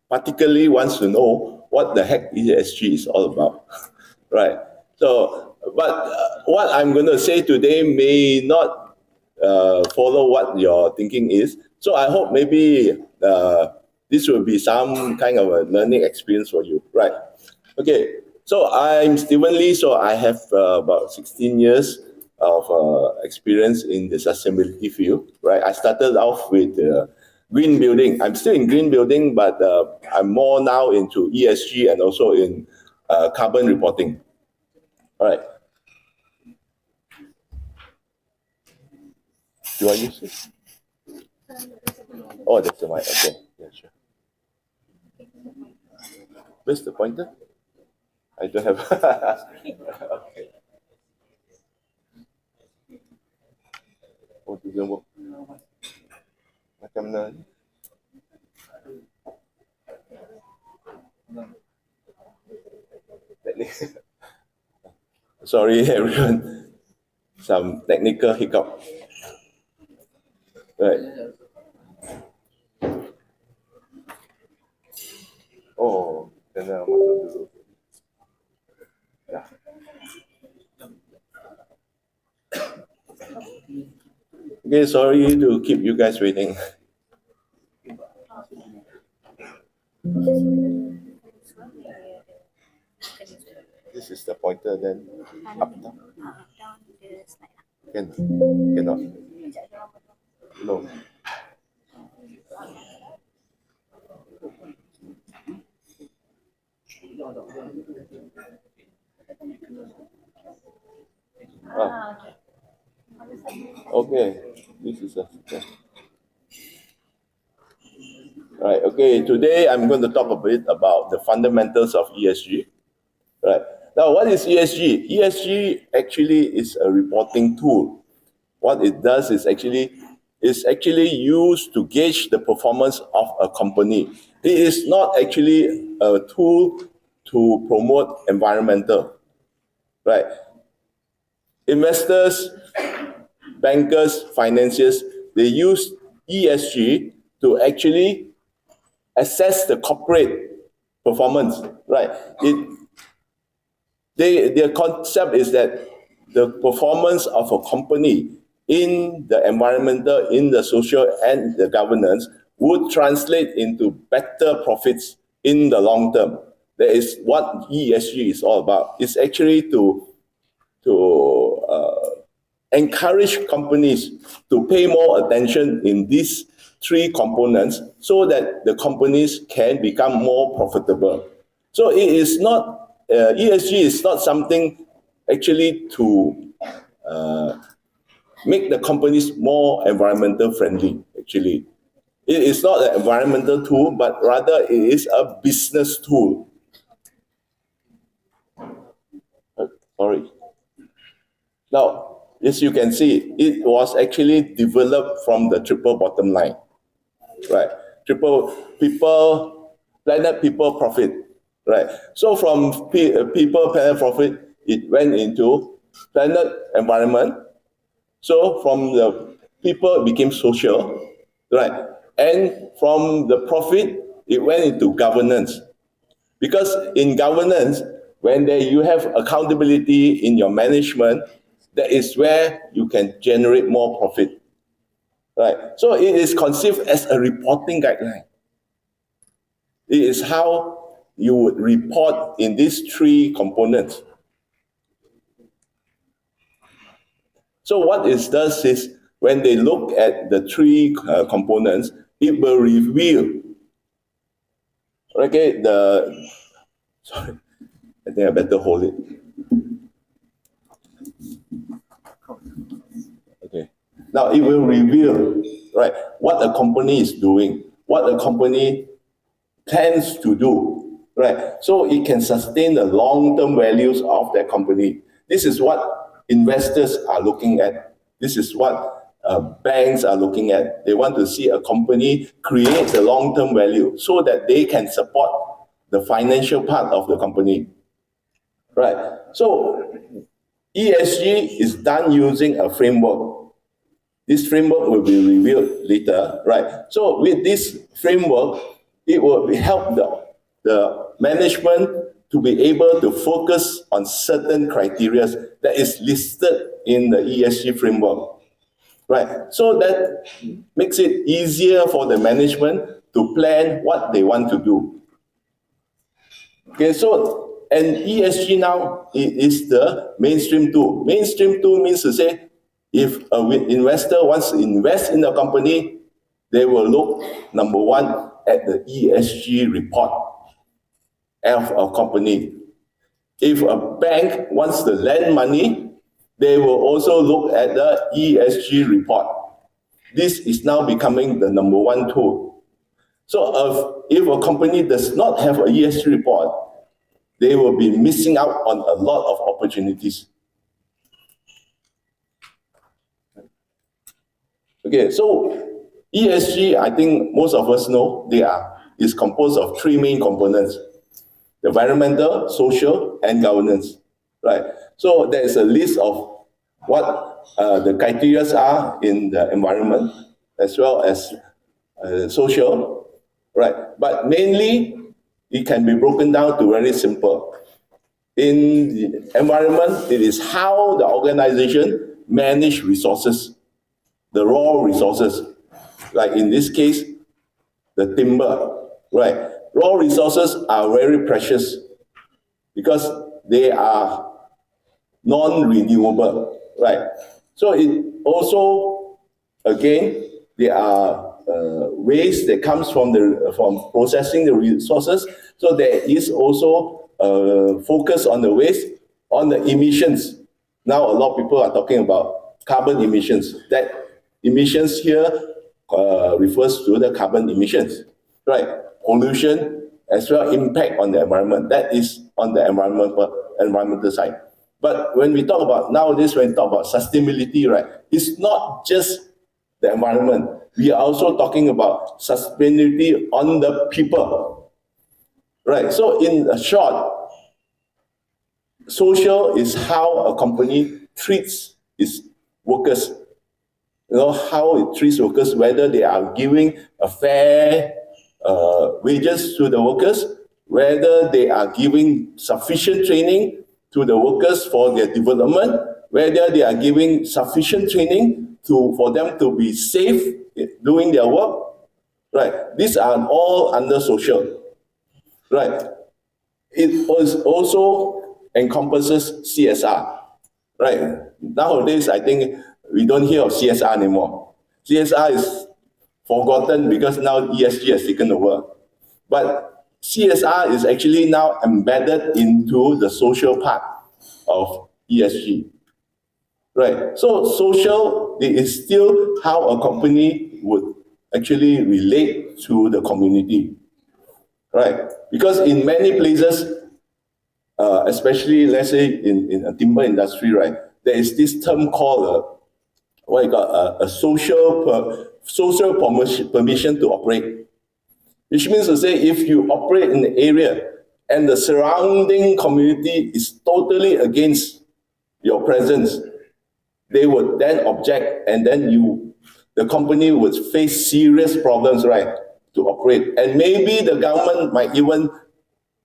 particularly wants to know what the heck ESG is all about, right? So, but what I'm going to say today may not follow what your thinking is. So I hope maybe this will be some kind of a learning experience for you, right? Okay, so I'm Stephen Lee. So I have about 16 years of experience in the sustainability field, right? I started off with green building. I'm still in green building, but I'm more now into ESG and also in carbon reporting. All right. Do I use this? Oh, that's the mic. Okay. Yeah, sure. Where's the pointer? I don't have. Okay. Oh, it doesn't work. Macam mana? Sorry, everyone. Some technical hiccup. Right. Oh, kena masuk dulu. Yeah. Okay, sorry to keep you guys waiting. This is the pointer, then up down. Cannot. No. Ah. Okay, this is a. Right. Okay. Today I'm going to talk a bit about the fundamentals of ESG. Right. Now, what is ESG? ESG actually is a reporting tool. What it does is actually used to gauge the performance of a company. It is not actually a tool to promote environmental. Right. Investors, bankers, financiers, they use ESG to actually assess the corporate performance, right? Their concept is that the performance of a company in the environmental, in the social, and the governance would translate into better profits in the long term. That is what ESG is all about. It's actually to encourage companies to pay more attention in these three components so that the companies can become more profitable. So it is not, ESG is not something actually to make the companies more environmental friendly, actually. It is not an environmental tool, but rather it is a business tool. Sorry. Now, as you can see, it was actually developed from the triple bottom line, right? Planet, people, profit, right? So from people, planet, profit, it went into planet, environment. So from the people, it became social, right? And from the profit, it went into governance. Because in governance, when you have accountability in your management, that is where you can generate more profit, right? So it is conceived as a reporting guideline. It is how you would report in these three components. So what it does is, when they look at the three components, it will reveal, okay, sorry, I think I better hold it. Okay. Now it will reveal, right, what a company is doing, what a company plans to do, right? So it can sustain the long-term values of that company. This is what investors are looking at. This is what banks are looking at. They want to see a company create the long-term value so that they can support the financial part of the company, right? So ESG is done using a framework. This framework will be revealed later, right? So with this framework, it will help the management to be able to focus on certain criteria that is listed in the ESG framework. Right. So that makes it easier for the management to plan what they want to do. Okay, so and ESG now is the mainstream tool. Mainstream tool means to say if an investor wants to invest in a company, they will look, number one, at the ESG report of a company. If a bank wants to lend money, they will also look at the ESG report. This is now becoming the number one tool. So if a company does not have an ESG report, they will be missing out on a lot of opportunities. Okay, so ESG, I think most of us know, is composed of three main components: environmental, social, and governance. Right. So there is a list of what the criteria are in the environment as well as social. Right. But mainly, it can be broken down to very simple. In the environment, it is how the organization manage resources, the raw resources. Like in this case, the timber, right? Raw resources are very precious because they are non-renewable, right? So it also, again, there are waste that comes from processing the resources. So there is also focus on the waste, on the emissions. Now a lot of people are talking about carbon emissions. That emissions here refers to the carbon emissions, right? Pollution as well impact on the environment. That is on the environmental side. But when we talk about nowadays, when we talk about sustainability, right, it's not just the environment. We are also talking about sustainability on the people, right? So in short, social is how a company treats its workers. You know, how it treats workers, whether they are giving a fair wages to the workers, whether they are giving sufficient training to the workers for their development, whether they are giving sufficient training for them to be safe doing their work, right? These are all under social, right? It also encompasses CSR, right? Nowadays, I think we don't hear of CSR anymore. CSR is forgotten because now ESG has taken over. But CSR is actually now embedded into the social part of ESG. Right. So social is still how a company would actually relate to the community. Right. Because in many places, especially let's say in a timber industry, right, there is this term called a social permission to operate, which means to say if you operate in the area and the surrounding community is totally against your presence, they would then object, and then the company would face serious problems, right, to operate. And maybe the government might even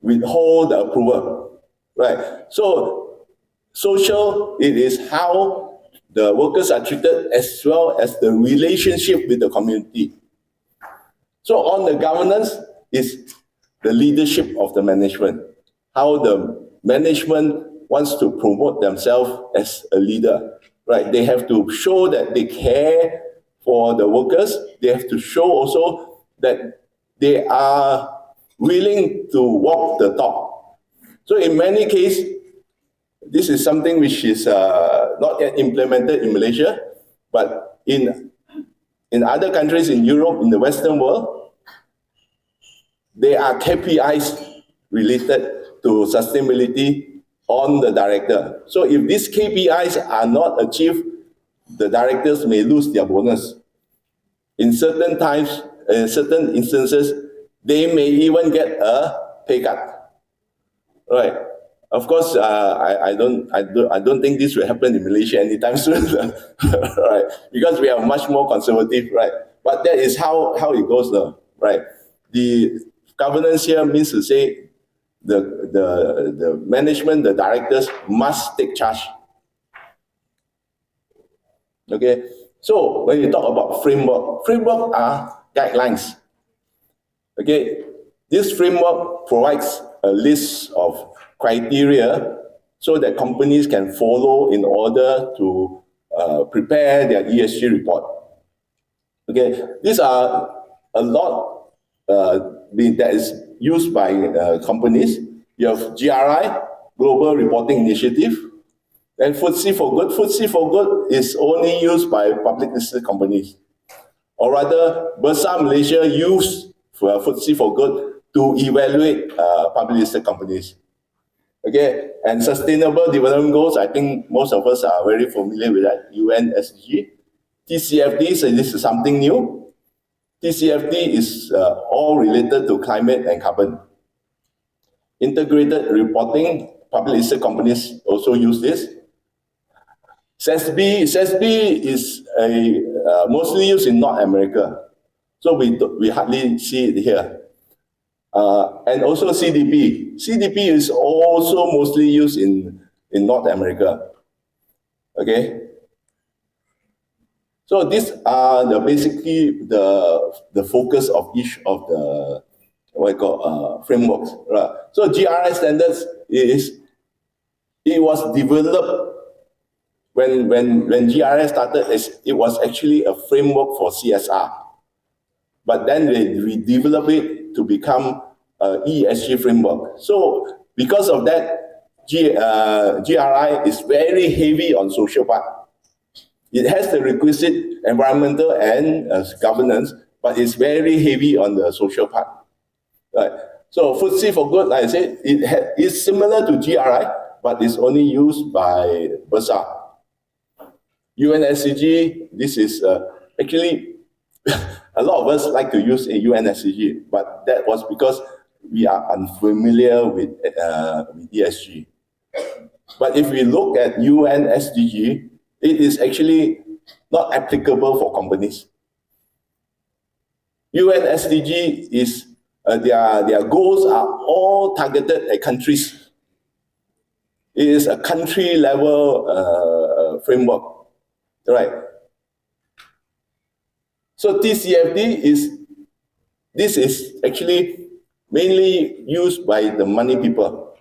withhold the approval, right? So social, it is how the workers are treated as well as the relationship with the community. So on the governance is the leadership of the management, how the management wants to promote themselves as a leader, right? They have to show that they care for the workers. They have to show also that they are willing to walk the talk. So in many cases, this is something which is not yet implemented in Malaysia, but in other countries in Europe, in the Western world, there are KPIs related to sustainability on the director. So if these KPIs are not achieved, the directors may lose their bonus. In certain times, in certain instances, they may even get a pay cut. Right. Of course, I don't think this will happen in Malaysia anytime soon, right? Because we are much more conservative, right? But that is how it goes, right? governance here means to say the management, the directors must take charge. Okay, so when you talk about framework are guidelines. Okay, this framework provides a list of criteria so that companies can follow in order to prepare their ESG report. Okay, these are a lot that is used by companies. You have GRI, Global Reporting Initiative, and FTSE for Good. FTSE for Good is only used by public listed companies. Or rather, Bursa Malaysia use FTSE for Good to evaluate public listed companies. Okay, and Sustainable Development Goals, I think most of us are very familiar with that, UN SDG. TCFD, so this is something new. TCFD is all related to climate and carbon. Integrated reporting, public listed companies also use this. SASB is mostly used in North America, so we hardly see it here. And also CDP. CDP is also mostly used in North America. Okay. So these are basically the focus of each of the frameworks. Right. So GRI standards it was developed when GRI started. It was actually a framework for CSR, but then we developed it to become an ESG framework. So because of that, GRI is very heavy on social part. It has the requisite environmental and governance, but it's very heavy on the social part. Right. So FTSE for Good, like I said, it's similar to GRI, but it's only used by Bursa. UNSCG, this is actually a lot of us like to use a UNSCG, but that was because we are unfamiliar with ESG. But if we look at UNSDG, it is actually not applicable for companies. UNSDG is their goals are all targeted at countries. It is a country level framework, right? So TCFD is actually mainly used by the money people.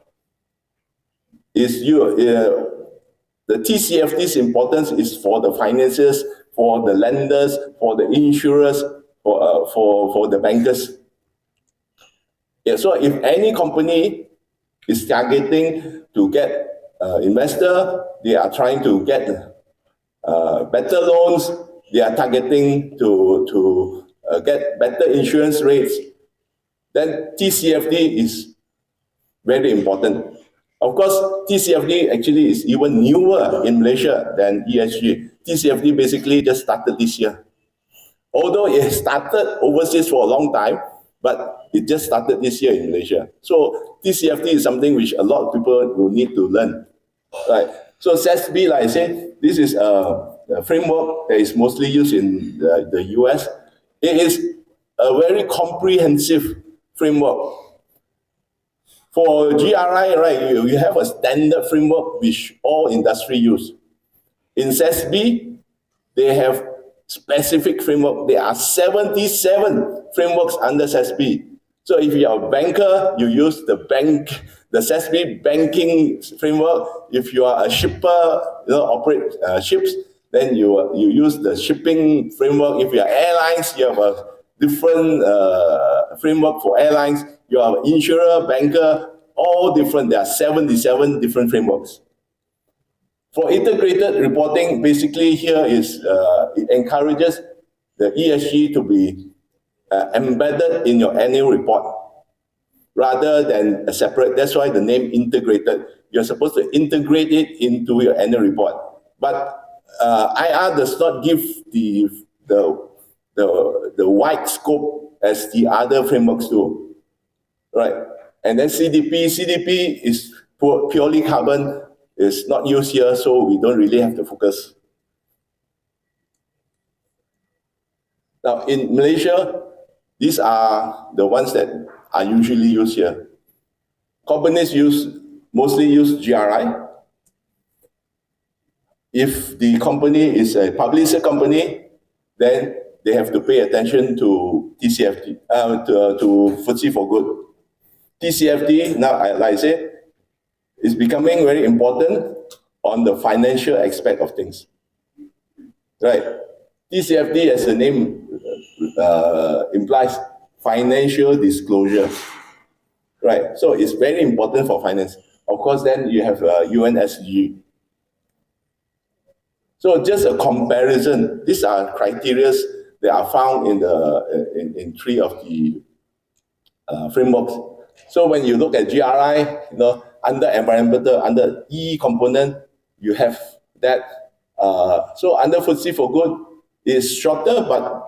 The TCFD's importance is for the finances, for the lenders, for the insurers, for the bankers. Yeah, so if any company is targeting to get investor, they are trying to get better loans, they are targeting to get better insurance rates, then TCFD is very important. Of course, TCFD actually is even newer in Malaysia than ESG. TCFD basically just started this year. Although it started overseas for a long time, but it just started this year in Malaysia. So TCFD is something which a lot of people will need to learn. Right. So SASB, like I said, this is a framework that is mostly used in the US. It is a very comprehensive framework. For GRI, right, you have a standard framework which all industry use. In SASB, they have specific framework. There are 77 frameworks under SASB. So if you are a banker, you use the SASB banking framework. If you are a shipper, operate ships, then you use the shipping framework. If you are airlines, you have a different framework for airlines. You are an insurer, banker, all different. There are 77 different frameworks. For integrated reporting, basically here is it encourages the ESG to be embedded in your annual report rather than a separate. That's why the name integrated. You're supposed to integrate it into your annual report. But IR does not give the wide scope as the other frameworks do, right? And then CDP is purely carbon. It's not used here, so we don't really have to focus. Now in Malaysia, these are the ones that are usually used here. Companies mostly use GRI. If the company is a public listed company, then they have to pay attention to TCFD, to FTSE for Good. TCFD, now, like I said, is becoming very important on the financial aspect of things. Right? TCFD, as the name implies, financial disclosure. Right? So it's very important for finance. Of course, then you have UNSG. So just a comparison. These are criteria that are found in three of the frameworks. So when you look at GRI, under environmental, under E component, you have that. So under FTSE for Good is shorter, but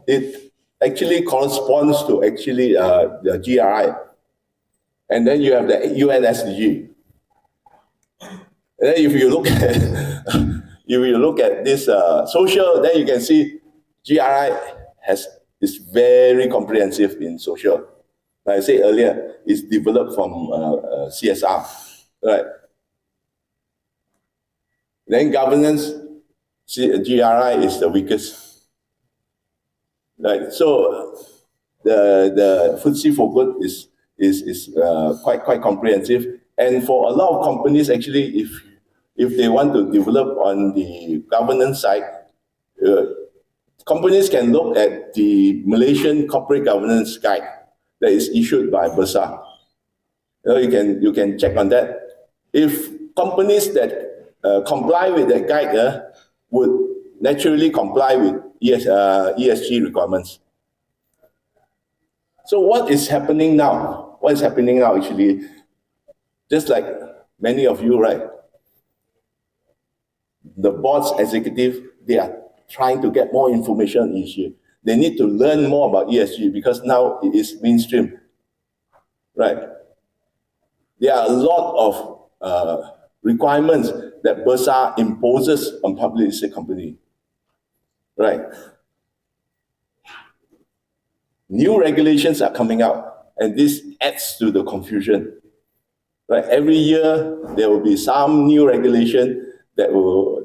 it actually corresponds to the GRI. And then you have the UNSG. And then if you look at this social, then you can see GRI is very comprehensive in social. Like I said earlier, it's developed from CSR, right? Then governance, GRI is the weakest. Right? So the FTSE for Good is quite comprehensive, and for a lot of companies, actually, if they want to develop on the governance side, companies can look at the Malaysian Corporate Governance Guide that is issued by Bursa. You can check on that. If companies that comply with that guide would naturally comply with ESG requirements. So what is happening now? What is happening now actually? Just like many of you, right? The board's executive, they are trying to get more information on ESG. They need to learn more about ESG because now it is mainstream, right? There are a lot of requirements that Bursa imposes on public listed company, right? New regulations are coming out, and this adds to the confusion, right? Every year there will be some new regulation that will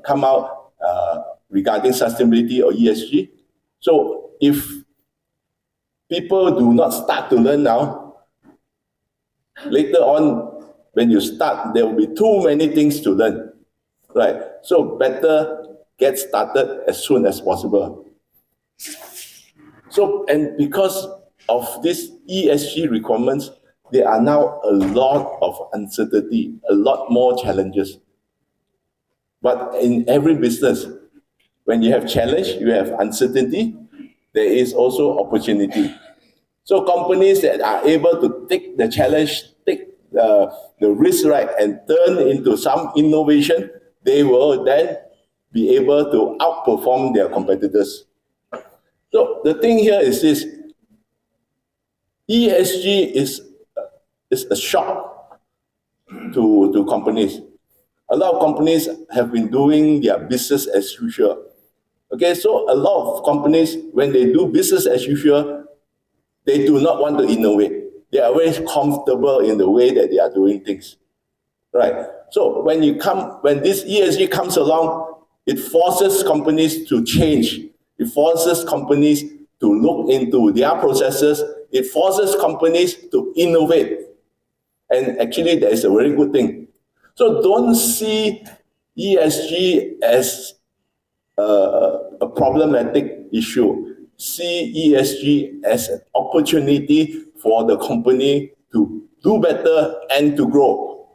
come out regarding sustainability or ESG. So if people do not start to learn now, later on when you start, there will be too many things to learn, right? So better get started as soon as possible. So, and because of these ESG requirements, there are now a lot of uncertainty, a lot more challenges. But in every business, when you have challenge, you have uncertainty, there is also opportunity. So companies that are able to take the challenge, take the risk, right, and turn into some innovation, they will then be able to outperform their competitors. So the thing here is this: ESG is a shock to companies. A lot of companies have been doing their business as usual. Okay, so a lot of companies, when they do business as usual, they do not want to innovate. They are very comfortable in the way that they are doing things, right? So when this ESG comes along, it forces companies to change. It forces companies to look into their processes. It forces companies to innovate. And actually, that is a very good thing. So don't see ESG as a problematic issue. See ESG as an opportunity for the company to do better and to grow.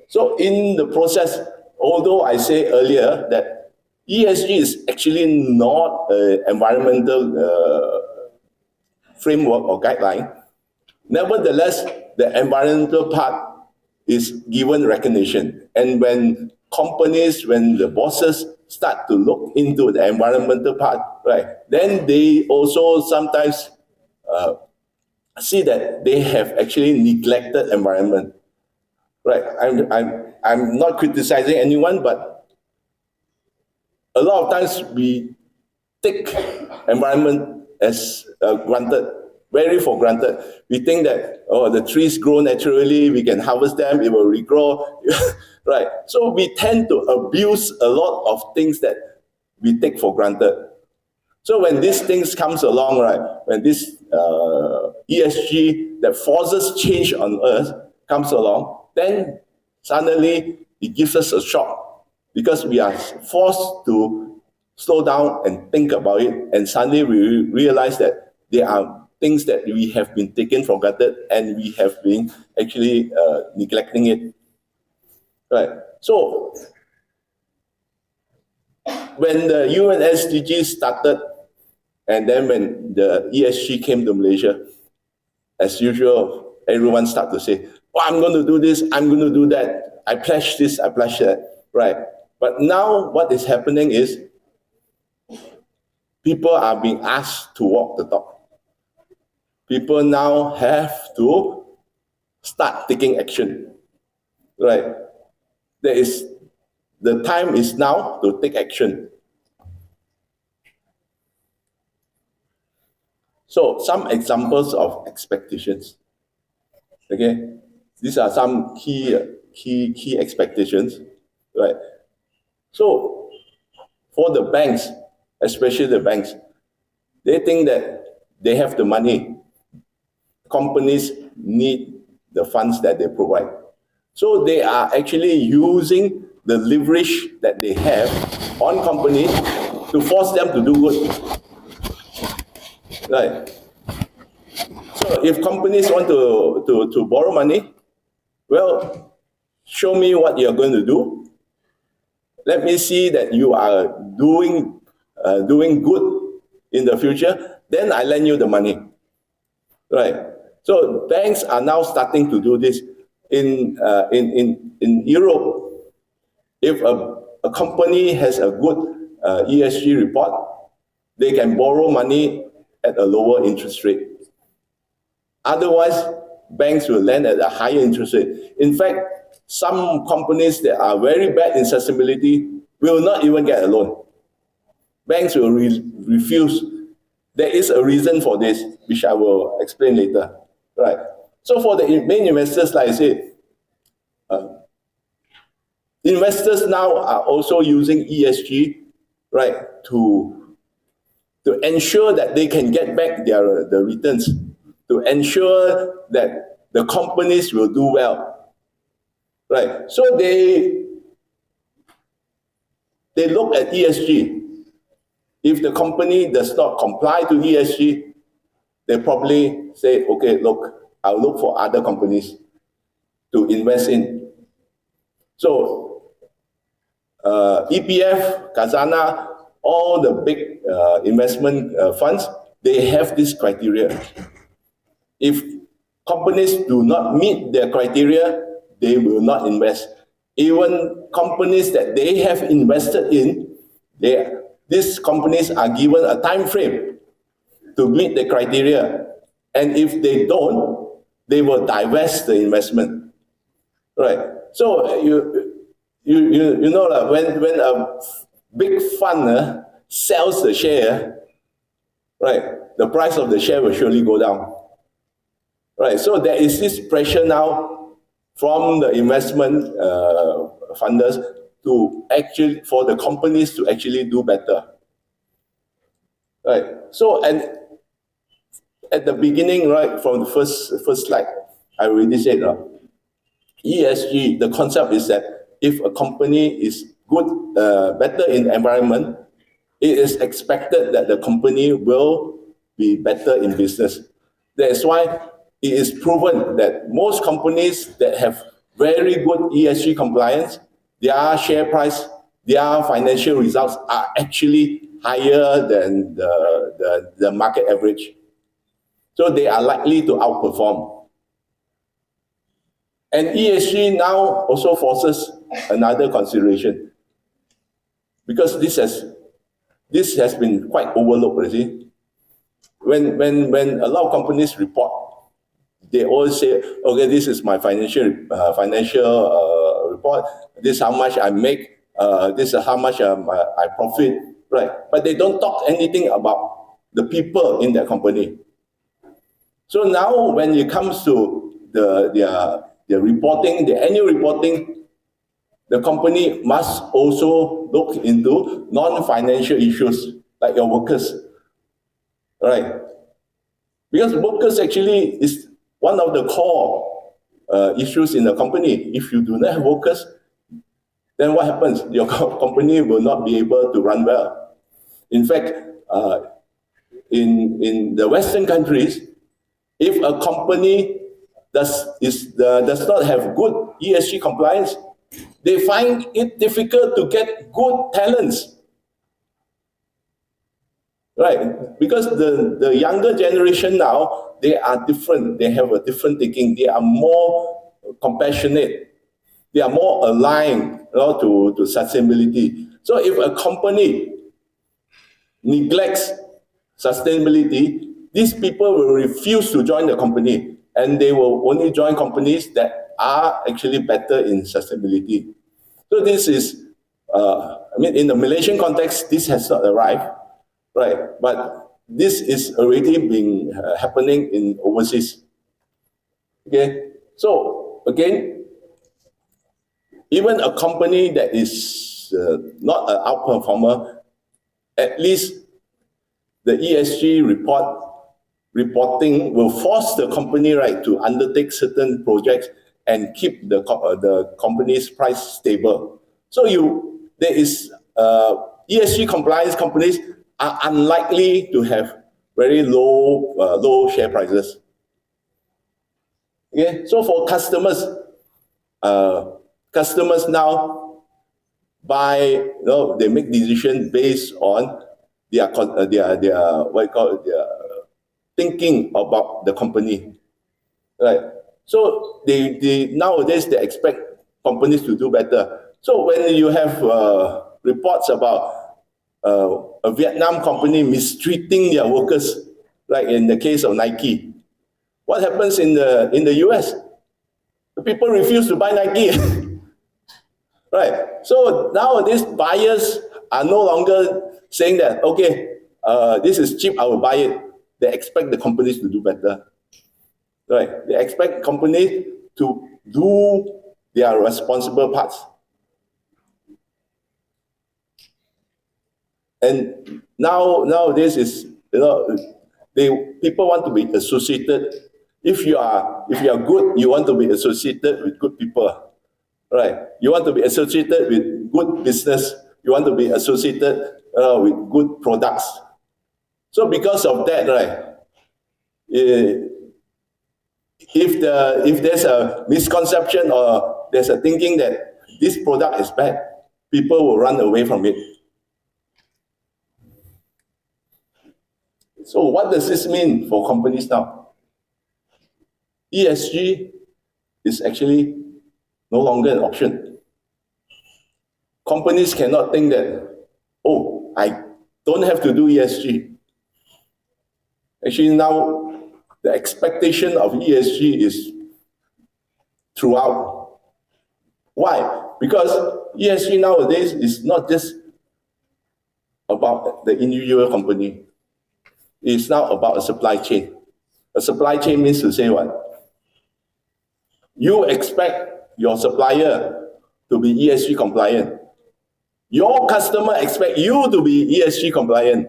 So in the process, although I say earlier that ESG is actually not an environmental framework or guideline, nevertheless, the environmental part is given recognition. And when the bosses start to look into the environmental part, right, then they also sometimes see that they have actually neglected environment. Right, I'm not criticizing anyone, but a lot of times we take environment as granted, very for granted. We think that, oh, the trees grow naturally, we can harvest them, it will regrow, right? So we tend to abuse a lot of things that we take for granted. So when these things comes along, right, when this ESG that forces change on Earth comes along, then suddenly it gives us a shock because we are forced to slow down and think about it, and suddenly we realize that there are things that we have been taken for granted and we have been actually neglecting it. Right. So when the UN SDGs started, and then when the ESG came to Malaysia, as usual, everyone started to say, oh, I'm going to do this, I'm going to do that. I pledge this, I pledge that, right? But now what is happening is people are being asked to walk the talk. People now have to start taking action, right? The time is now to take action. So some examples of expectations. Okay, these are some key expectations, right? So for the banks, especially the banks, they think that they have the money. Companies need the funds that they provide. So they are actually using the leverage that they have on companies to force them to do good. Right. So if companies want to borrow money, well, show me what you're going to do. Let me see that you are doing good in the future. Then I lend you the money. Right. So banks are now starting to do this. In Europe, if a company has a good ESG report, they can borrow money at a lower interest rate. Otherwise, banks will lend at a higher interest rate. In fact, some companies that are very bad in sustainability will not even get a loan. Banks will refuse. There is a reason for this, which I will explain later. Right. So for the main investors, like I said, investors now are also using ESG, right, to ensure that they can get back the returns, to ensure that the companies will do well, right? So they look at ESG. If the company does not comply to ESG, they probably say, okay, look, I'll look for other companies to invest in. So EPF, Kazana, all the big investment funds, they have this criteria. If companies do not meet their criteria, they will not invest. Even companies that they have invested in, these companies are given a time frame to meet the criteria. And if they don't, they will divest the investment. Right. So you know that when a big fund sells the share, right, the price of the share will surely go down. Right. So there is this pressure now from the investment funders for the companies to actually do better. Right. So and at the beginning, right, from the first slide, I already said ESG, the concept is that if a company is good, better in the environment, it is expected that the company will be better in business. That's why it is proven that most companies that have very good ESG compliance, their share price, their financial results are actually higher than the market average. So they are likely to outperform. And ESG now also forces another consideration, because this has been quite overlooked, you see. When a lot of companies report, they always say, okay, this is my financial report, this is how much I make, this is how much I profit, right? But they don't talk anything about the people in that company. So now when it comes to their reporting, the annual reporting, the company must also look into non-financial issues like your workers, right? Because workers actually is one of the core issues in the company. If you do not have workers, then what happens? Your company will not be able to run well. In fact, in the Western countries, if a company does not have good ESG compliance, they find it difficult to get good talents. Right, because the younger generation now, they are different. They have a different thinking. They are more compassionate. They are more aligned, to sustainability. So if a company neglects sustainability, these people will refuse to join the company, and they will only join companies that are actually better in sustainability. So this is, in the Malaysian context, this has not arrived. Right, but this is already been happening in overseas. Okay, so again, even a company that is not an outperformer, at least the ESG reporting will force the company, right, to undertake certain projects and keep the company's price stable. So there is ESG compliance companies are unlikely to have very low share prices. Okay, so for customers, customers now buy, they make decisions based on their thinking about the company, right? So they nowadays they expect companies to do better. So when you have reports about a Vietnam company mistreating their workers, like in the case of Nike, what happens in the US? The people refuse to buy Nike. Right. So nowadays buyers are no longer saying that, okay, this is cheap, I will buy it. They expect the companies to do better. Right. They expect companies to do their responsible parts. And nowadays is, people want to be associated. If you are good, you want to be associated with good people, right? You want to be associated with good business. You want to be associated with good products. So because of that, right? If there's a misconception or there's a thinking that this product is bad, people will run away from it. So what does this mean for companies now? ESG is actually no longer an option. Companies cannot think that, oh, I don't have to do ESG. Actually now, the expectation of ESG is throughout. Why? Because ESG nowadays is not just about the individual company. It's now about a supply chain. A supply chain means to say what? You expect your supplier to be ESG compliant. Your customer expect you to be ESG compliant.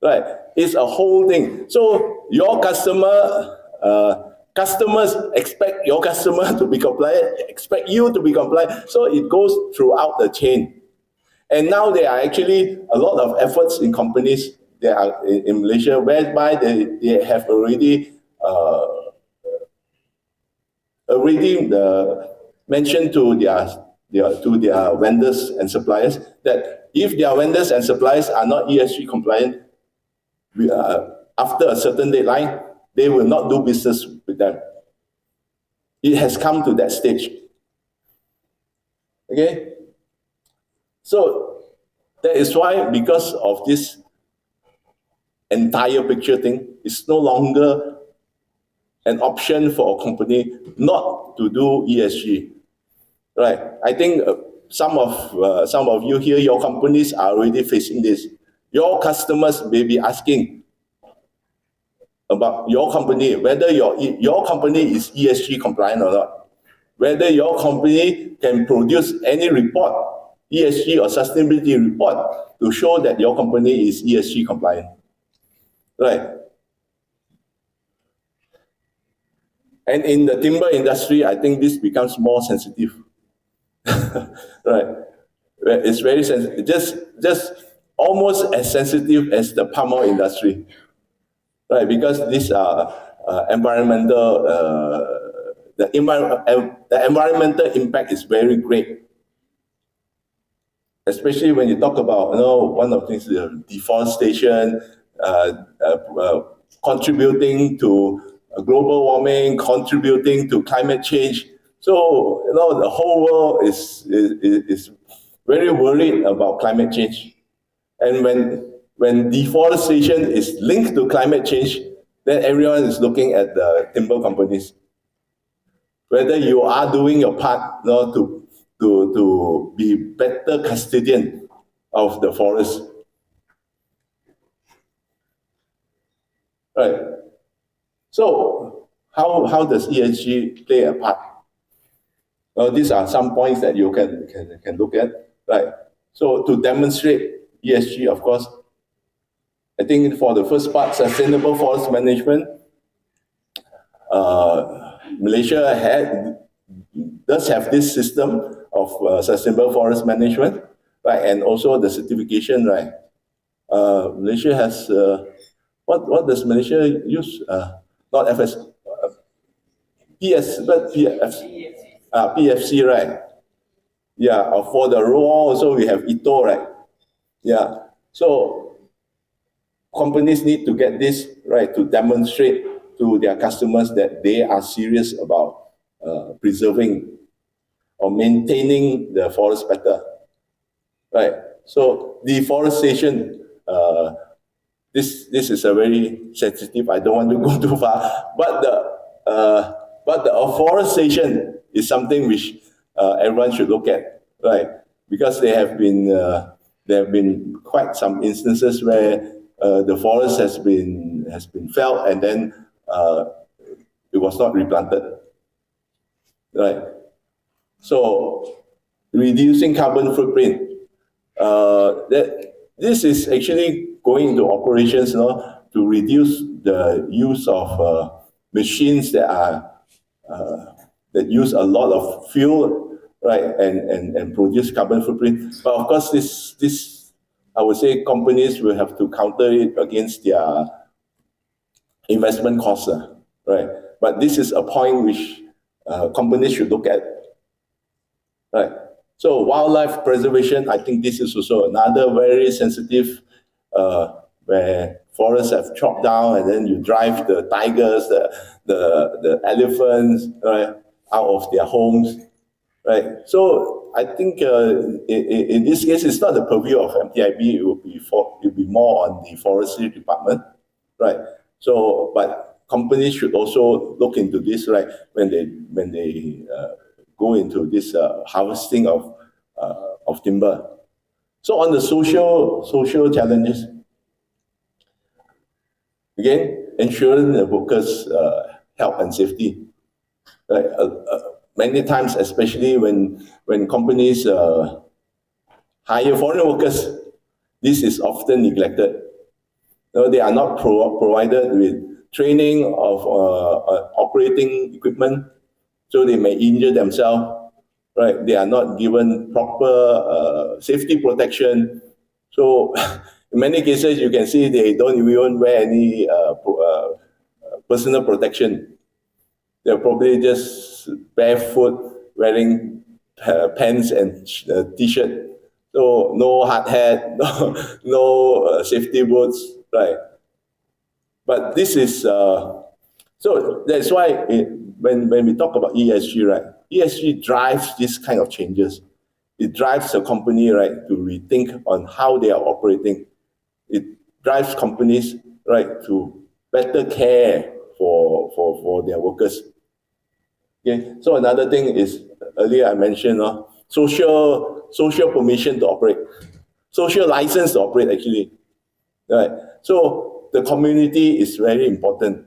Right? It's a whole thing. So your customers expect your customer to be compliant, expect you to be compliant. So it goes throughout the chain. And now there are actually a lot of efforts in companies that are in Malaysia whereby they have already mentioned to their vendors and suppliers that if their vendors and suppliers are not ESG compliant, after a certain deadline, they will not do business with them. It has come to that stage. Okay? So that is why, because of this entire picture thing, it's no longer an option for a company not to do ESG. Right? I think some of you here, your companies are already facing this. Your customers may be asking about your company, whether your company is ESG compliant or not, whether your company can produce any report, ESG or sustainability report, to show that your company is ESG compliant. Right. And in the timber industry, I think this becomes more sensitive. Right. It's very sensitive, just almost as sensitive as the palm oil industry. Right, because these are environmental, the environmental impact is very great. Especially when you talk about, one of the things, deforestation, contributing to global warming, contributing to climate change. So, the whole world is very worried about climate change. And when deforestation is linked to climate change, then everyone is looking at the timber companies. Whether you are doing your part, to be better custodian of the forest. Right. So how does ESG play a part? These are some points that you can look at. Right. So to demonstrate ESG, of course, I think for the first part, sustainable forest management, Malaysia does have this system of sustainable forest management, right? And also the certification, right? Malaysia has, what does Malaysia use? Not FS, PS, but PFC, right? Yeah, for the raw also we have ITO, right? Yeah, so companies need to get this, right, to demonstrate to their customers that they are serious about preserving or maintaining the forest better, right? So deforestation, this is a very sensitive. I don't want to go too far, but the afforestation is something which everyone should look at, right? Because there have been quite some instances where the forest has been felled and then it was not replanted, right? So reducing carbon footprint. This is actually going into operations, to reduce the use of machines that use a lot of fuel, right, and produce carbon footprint. But of course, this I would say companies will have to counter it against their investment costs, right? But this is a point which companies should look at, right? So wildlife preservation, I think this is also another very sensitive, where forests have chopped down and then you drive the tigers, the elephants, right, out of their homes, right? So I think in this case, it's not the purview of MTIB. It will be more on the forestry department, right? So, but companies should also look into this, right, when they go into this harvesting of timber. So on the social challenges, again, ensuring the workers' health and safety. Right? Many times, especially when companies hire foreign workers, this is often neglected. They are not provided with training of operating equipment, so they may injure themselves. Right? They are not given proper safety protection. So in many cases, you can see they don't even wear any personal protection. They're probably just barefoot, wearing pants and t-shirt. So no hard hat, no safety boots, right? But this is, so that's why when we talk about ESG, right? ESG drives this kind of changes. It drives the company, right, to rethink on how they are operating. It drives companies, right, to better care for their workers. Okay. So another thing is, earlier I mentioned social permission to operate, social license to operate actually, right? So the community is very important.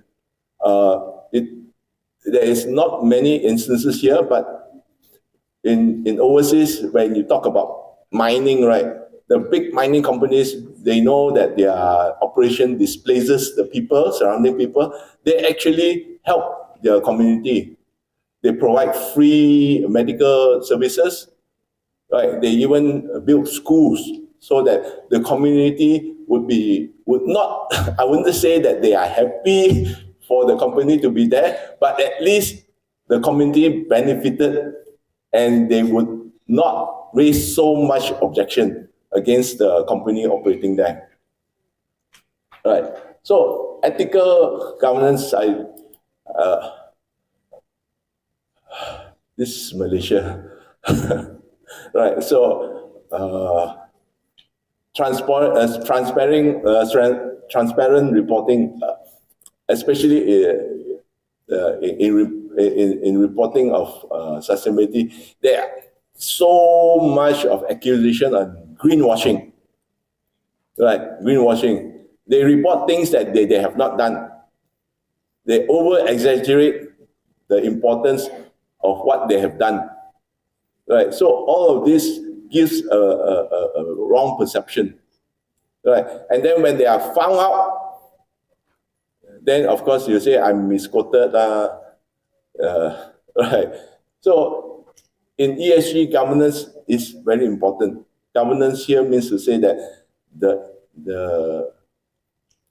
It there is not many instances here, but in overseas, when you talk about mining, right, the big mining companies, they know that their operation displaces the people, surrounding people. They actually help their community. They provide free medical services, right? They even build schools so that the community would not, I wouldn't say that they are happy for the company to be there, but at least the community benefited and they would not raise so much objection against the company operating there. Right. So ethical governance, this is Malaysia. Right. So transparent reporting, especially in reporting of sustainability, there are so much of accusation on greenwashing. Right, greenwashing. They report things that they have not done. They over exaggerate the importance of what they have done. Right, so all of this gives a wrong perception. Right, and then when they are found out, then of course you say I'm misquoted. Right, so in ESG, governance is very important. Governance here means to say that the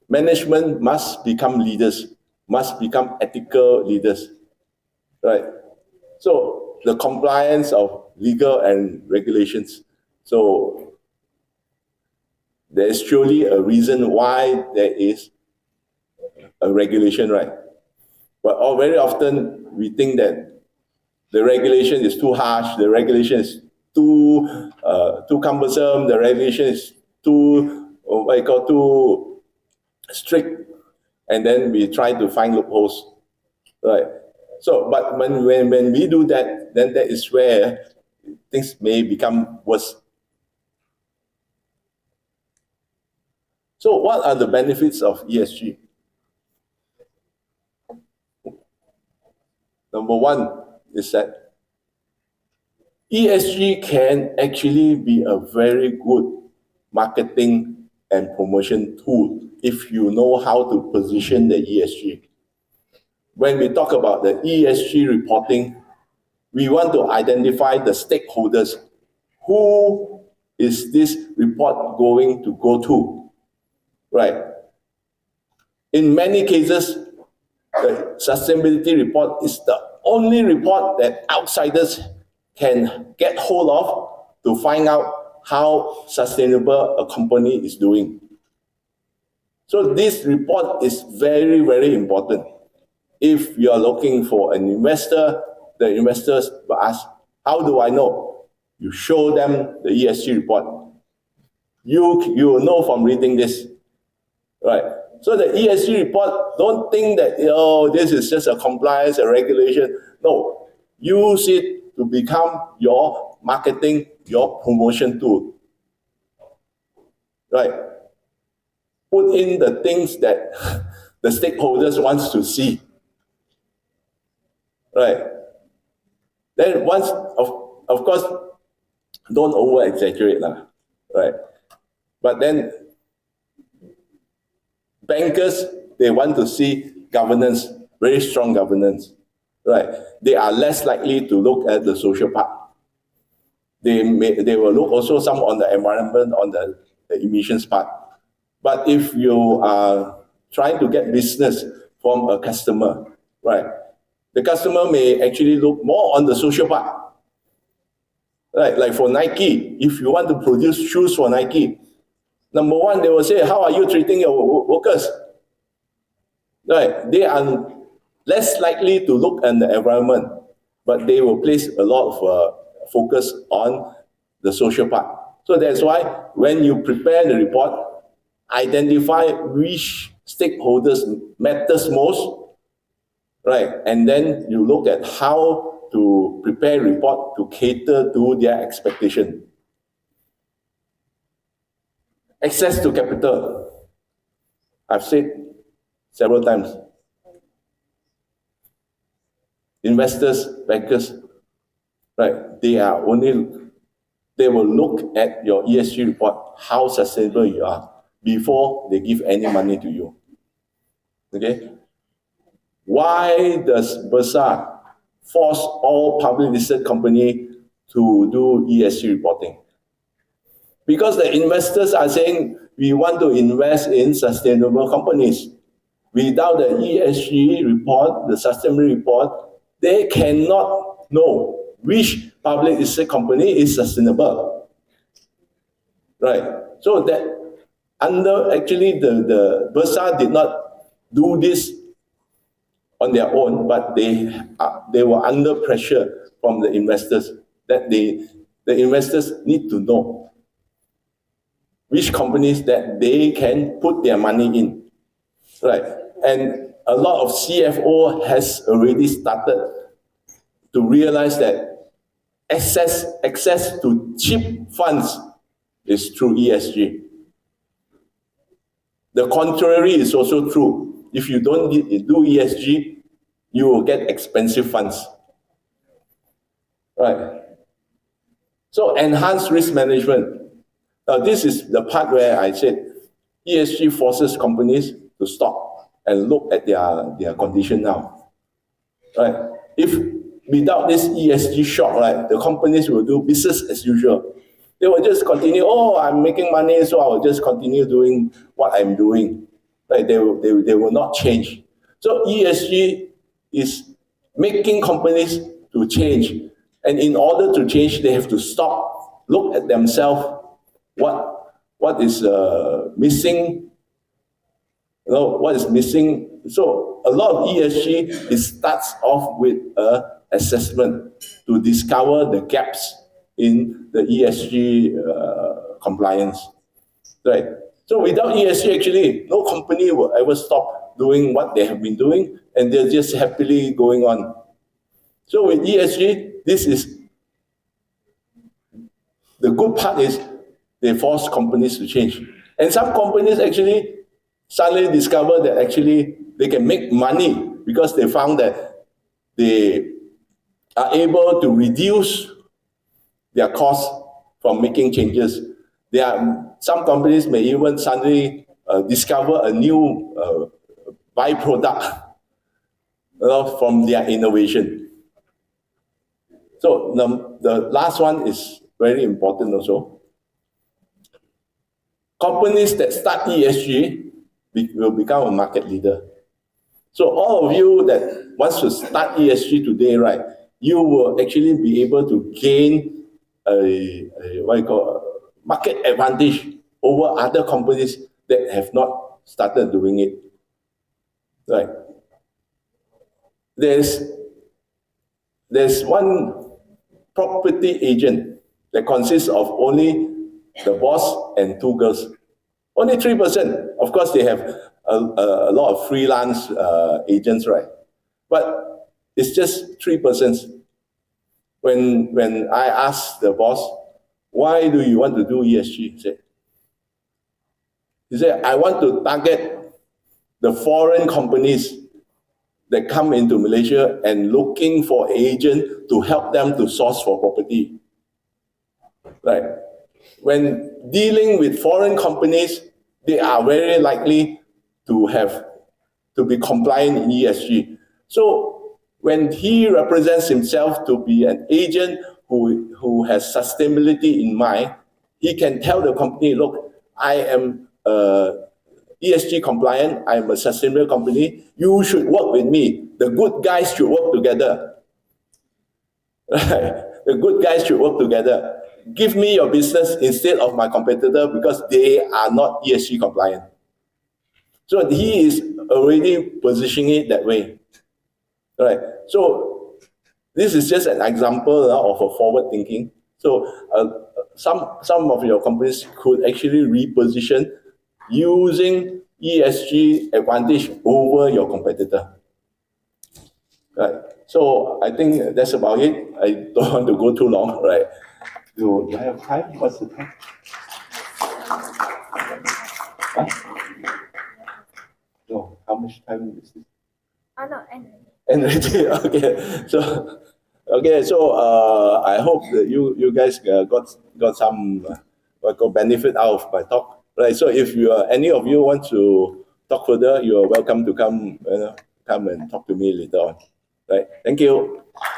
management must become leaders, must become ethical leaders, right? So the compliance of legal and regulations. So there is surely a reason why there is a regulation, right? But very often we think that the regulation is too harsh, the regulation is too cumbersome, the regulation is too strict, and then we try to find loopholes, right? So, but when we do that, then that is where things may become worse. So, what are the benefits of ESG? Number one is that ESG can actually be a very good marketing and promotion tool if you know how to position the ESG. When we talk about the ESG reporting, we want to identify the stakeholders. Who is this report going to go to? Right. In many cases, the sustainability report is the only report that outsiders can get hold of to find out how sustainable a company is doing. So this report is very, very important. If you are looking for an investor, the investors ask, how do I know? You show them the ESG report. You will know from reading this, right? So the ESG report, don't think that, this is just a compliance, a regulation. No, use it to become your marketing, your promotion tool, right? Put in the things that the stakeholders wants to see, right? Then once, of course, don't over exaggerate, right? But then bankers, they want to see governance, very strong governance, right? They are less likely to look at the social part. They will look also some on the environment, on the emissions part. But if you are trying to get business from a customer, right? The customer may actually look more on the social part. Right, like for Nike, if you want to produce shoes for Nike, number one, they will say, how are you treating your workers? Right, they are less likely to look at the environment, but they will place a lot of focus on the social part. So that's why when you prepare the report, identify which stakeholders matters most, right? And then you look at how to prepare report to cater to their expectation. Access to capital. I've said several times. Investors, bankers, right? They will look at your ESG report, how sustainable you are, before they give any money to you. Okay? Why does Bursa force all public listed companies to do ESG reporting? Because the investors are saying we want to invest in sustainable companies. Without the ESG report, the sustainability report, they cannot know which public listed company is sustainable. Right. So that actually the Bursa did not do this on their own, but they were under pressure from the investors that the investors need to know which companies that they can put their money in, right? And a lot of CFO has already started to realize that access to cheap funds is through ESG. The contrary is also true. If you don't do ESG, you will get expensive funds, right? So enhanced risk management. Now this is the part where I said ESG forces companies to stop and look at their condition now, right? If without this ESG shock, right, the companies will do business as usual. They will just continue, oh, I'm making money, so I will just continue doing what I'm doing. Right? They will not change. So ESG is making companies to change. And in order to change, they have to stop, look at themselves, what is missing, what is missing. So a lot of ESG, it starts off with an assessment to discover the gaps in the ESG compliance, right? So without ESG, actually, no company will ever stop doing what they have been doing, and they're just happily going on. So with ESG, this is the good part is they force companies to change. And some companies actually suddenly discover that actually they can make money because they found that they are able to reduce their costs from making changes. Some companies may even suddenly discover a new byproduct from their innovation. So the last one is very important also. Companies that start ESG will become a market leader. So all of you that wants to start ESG today, right, you will actually be able to gain a market advantage over other companies that have not started doing it. Right. There's one property agent that consists of only the boss and two girls. Only 3%. Of course, they have a lot of freelance agents, right? But it's just 3%. When I asked the boss, why do you want to do ESG? He said, I want to target the foreign companies that come into Malaysia and looking for agents to help them to source for property. Right? When dealing with foreign companies, they are very likely to be compliant in ESG. So when he represents himself to be an agent who has sustainability in mind, he can tell the company, look, I am ESG compliant, I'm a sustainable company, you should work with me. The good guys should work together. Right? The good guys should work together. Give me your business instead of my competitor because they are not ESG compliant. So he is already positioning it that way. Right? So this is just an example of a forward thinking. So some of your companies could actually reposition using ESG advantage over your competitor. Right. So I think that's about it. I don't want to go too long, right? Do I have time? What's the time? Huh? No, how much time is this? Oh, no, and Energy. Okay. So I hope that you guys got some got benefit out of my talk. Right. So if you any of you want to talk further, you are welcome to come and talk to me later on. Right. Thank you.